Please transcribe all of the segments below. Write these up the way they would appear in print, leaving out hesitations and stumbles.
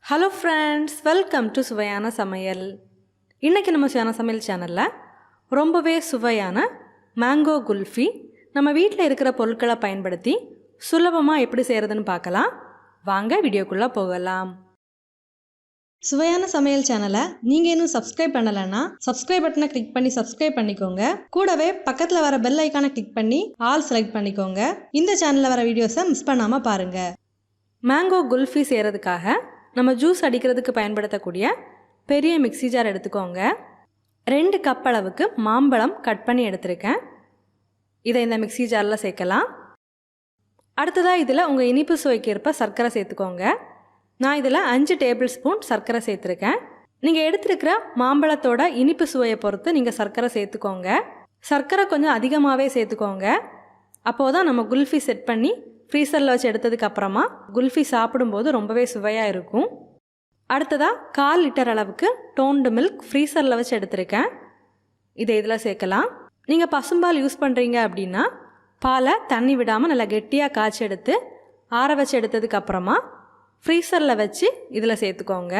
Hello friends, welcome to Suvaiyana Samayal. இன்னைக்கு நம்ம சுவையான சமையல் சேனல்ல ரொம்பவே சுவையான மேங்கோ குல்ஃபி நம்ம வீட்ல இருக்கிற பொருட்களை பயன்படுத்தி சுலபமா எப்படி செய்யறதுன்னு பார்க்கலாம். வாங்க வீடியோக்குள்ள போகலாம். சுவையான சமையல் சேனலை நீங்க இன்னும் சப்ஸ்கிரைப் பண்ணலனா சப்ஸ்கிரைப் பட்டனை கிளிக் பண்ணி சப்ஸ்கிரைப் பண்ணிக்கோங்க. கூடவே பக்கத்துல வர பெல் ஐகானை கிளிக் பண்ணி ஆல் செலக்ட் பண்ணிக்கோங்க. இந்த சேனல்ல வர வீடியோஸை மிஸ் பண்ணாம பாருங்க. மேங்கோ குல்ஃபி செய்யறதுக்காக நம்ம ஜூஸ் அடிக்கிறதுக்கு பயன்படுத்தக்கூடிய பெரிய மிக்ஸி ஜார் எடுத்துக்கோங்க. 2 கப் அளவுக்கு மாம்பழம் கட் பண்ணி எடுத்திருக்கேன். இதை இந்த மிக்ஸி ஜாரில் சேர்க்கலாம். அடுத்ததாக இதில் உங்கள் இனிப்பு சுவைக்கு ஏற்ப சர்க்கரை சேர்த்துக்கோங்க. நான் இதில் 5 டேபிள் ஸ்பூன் சர்க்கரை சேர்த்துருக்கேன். நீங்கள் எடுத்துருக்கிற மாம்பழத்தோட இனிப்பு சுவையை பொறுத்து நீங்கள் சர்க்கரை சேர்த்துக்கோங்க. சர்க்கரை கொஞ்சம் அதிகமாகவே சேர்த்துக்கோங்க. அப்போது தான் நம்ம குல்ஃபி செட் பண்ணி ஃப்ரீசரில் வச்சு எடுத்ததுக்கு அப்புறமா குல்ஃபி சாப்பிடும்போது ரொம்பவே சுவையாக இருக்கும். அடுத்ததாக 1/4 லிட்டர் அளவுக்கு டோன்டு மில்க் ஃப்ரீசரில் வச்சு எடுத்திருக்கேன். இதை இதில் சேர்க்கலாம். நீங்கள் பசும்பால் யூஸ் பண்ணுறீங்க அப்படின்னா பாலை தண்ணி விடாமல் நல்லா கெட்டியாக காய்ச்சி எடுத்து ஆற வச்சு எடுத்ததுக்கு அப்புறமா ஃப்ரீசரில் வச்சு இதில் சேர்த்துக்கோங்க.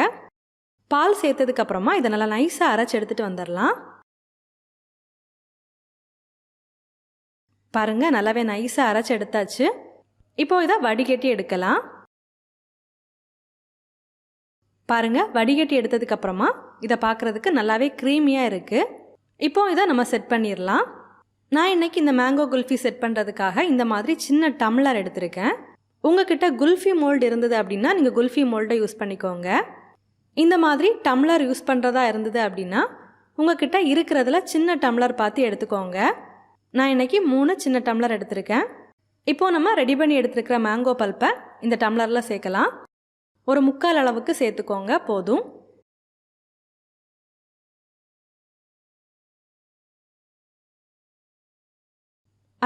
பால் சேர்த்ததுக்கப்புறமா இதை நல்லா நைஸாக அரைச்சி எடுத்துகிட்டு வந்துடலாம். பாருங்கள், நல்லாவே நைஸாக அரைச்சி எடுத்தாச்சு. இப்போ இதை வடிகட்டி எடுக்கலாம். பாருங்க, வடிகட்டி எடுத்ததுக்கு அப்புறமா இதை பார்க்குறதுக்கு நல்லாவே க்ரீமியாக இருக்குது. இப்போ இதை நம்ம செட் பண்ணிடலாம். நான் இன்னைக்கு இந்த மேங்கோ குல்ஃபி செட் பண்ணுறதுக்காக இந்த மாதிரி சின்ன டம்ளர் எடுத்திருக்கேன். உங்ககிட்ட குல்ஃபி மோல்டு இருந்தது அப்படின்னா நீங்கள் குல்ஃபி மோல்டை யூஸ் பண்ணிக்கோங்க. இந்த மாதிரி டம்ளர் யூஸ் பண்ணுறதா இருந்தது அப்படின்னா உங்ககிட்ட இருக்கிறதுல சின்ன டம்ளர் பார்த்து எடுத்துக்கோங்க. நான் இன்னைக்கு 3 சின்ன டம்ளர் எடுத்திருக்கேன். இப்போ நம்ம ரெடி பண்ணி எடுத்துருக்கிற மேங்கோ பல்ப்பை இந்த டம்ளரில் சேர்க்கலாம். ஒரு 3/4 அளவுக்கு சேர்த்துக்கோங்க, போதும்.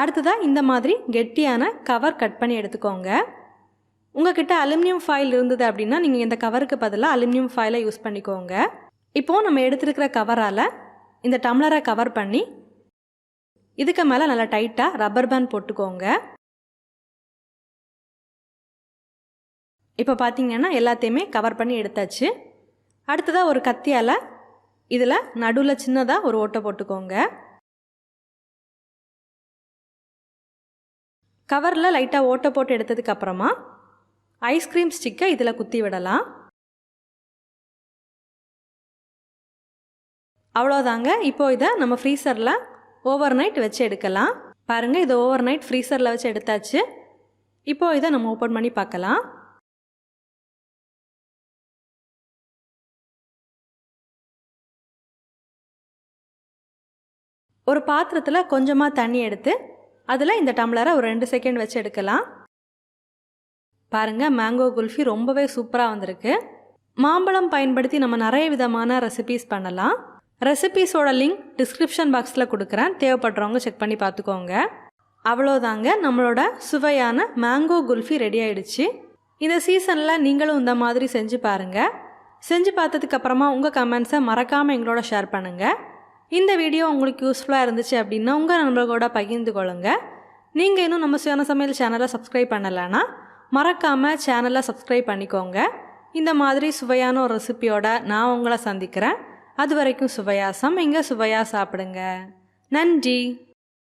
அடுத்ததாக இந்த மாதிரி கெட்டியான கவர் கட் பண்ணி எடுத்துக்கோங்க. உங்ககிட்ட அலுமினியம் ஃபாயில் இருந்தது அப்படின்னா நீங்கள் இந்த கவருக்கு பதிலாக அலுமினியம் ஃபாயிலை யூஸ் பண்ணிக்கோங்க. இப்போது நம்ம எடுத்துருக்கிற கவரால் இந்த டம்ளரை கவர் பண்ணி இதுக்கு மேலே நல்லா டைட்டாக ரப்பர் பேண்ட் போட்டுக்கோங்க. இப்போ பார்த்தீங்கன்னா எல்லாத்தையுமே கவர் பண்ணி எடுத்தாச்சு. அடுத்ததாக ஒரு கத்தியால் இதில் நடுவில் சின்னதாக ஒரு ஓட்டை போட்டுக்கோங்க. கவரில் லைட்டாக ஓட்டை போட்டு எடுத்ததுக்கு அப்புறமா ஐஸ்கிரீம் ஸ்டிக்கை இதில் குத்தி விடலாம். அவ்வளோதாங்க. இப்போ இதை நம்ம ஃப்ரீசரில் ஓவர் நைட் வச்சு எடுக்கலாம். பாருங்கள், இதை ஓவர் நைட் ஃப்ரீசரில் வச்சு எடுத்தாச்சு. இப்போ இதை நம்ம ஓப்பன் பண்ணி பார்க்கலாம். ஒரு பாத்திரத்தில் கொஞ்சமாக தண்ணி எடுத்து அதில் இந்த டம்ளரை ஒரு 2 செகண்ட் வச்சு எடுக்கலாம். பாருங்கள், மேங்கோ குல்ஃபி ரொம்பவே சூப்பராக வந்திருக்கு. மாம்பழம் பயன்படுத்தி நம்ம நிறைய விதமான ரெசிபீஸ் பண்ணலாம். ரெசிபீஸோட லிங்க் டிஸ்கிரிப்ஷன் பாக்ஸில் கொடுக்குறேன், தேவைப்படுறவங்க செக் பண்ணி பார்த்துக்கோங்க. அவ்வளோதாங்க, நம்மளோட சுவையான மேங்கோ குல்ஃபி ரெடி ஆகிடுச்சு. இந்த சீசனில் நீங்களும் இந்த மாதிரி செஞ்சு பாருங்கள். செஞ்சு பார்த்ததுக்கப்புறமா உங்கள் கமெண்ட்ஸை மறக்காமல் எங்களோட ஷேர் பண்ணுங்கள். இந்த வீடியோ உங்களுக்கு யூஸ்ஃபுல்லாக இருந்துச்சு அப்படின்னா உங்கள் நண்பர்களோட பகிர்ந்து கொள்ளுங்க. நீங்கள் இன்னும் நம்ம சுவையான சமையல் சேனலை சப்ஸ்கிரைப் பண்ணலைன்னா மறக்காமல் சேனலை சப்ஸ்கிரைப் பண்ணிக்கோங்க. இந்த மாதிரி சுவையான ஒரு ரெசிபியோட நான் உங்களை சந்திக்கிறேன். அது வரைக்கும் சுவையாசம், இங்கே சுவையாக சாப்பிடுங்க. நன்றி.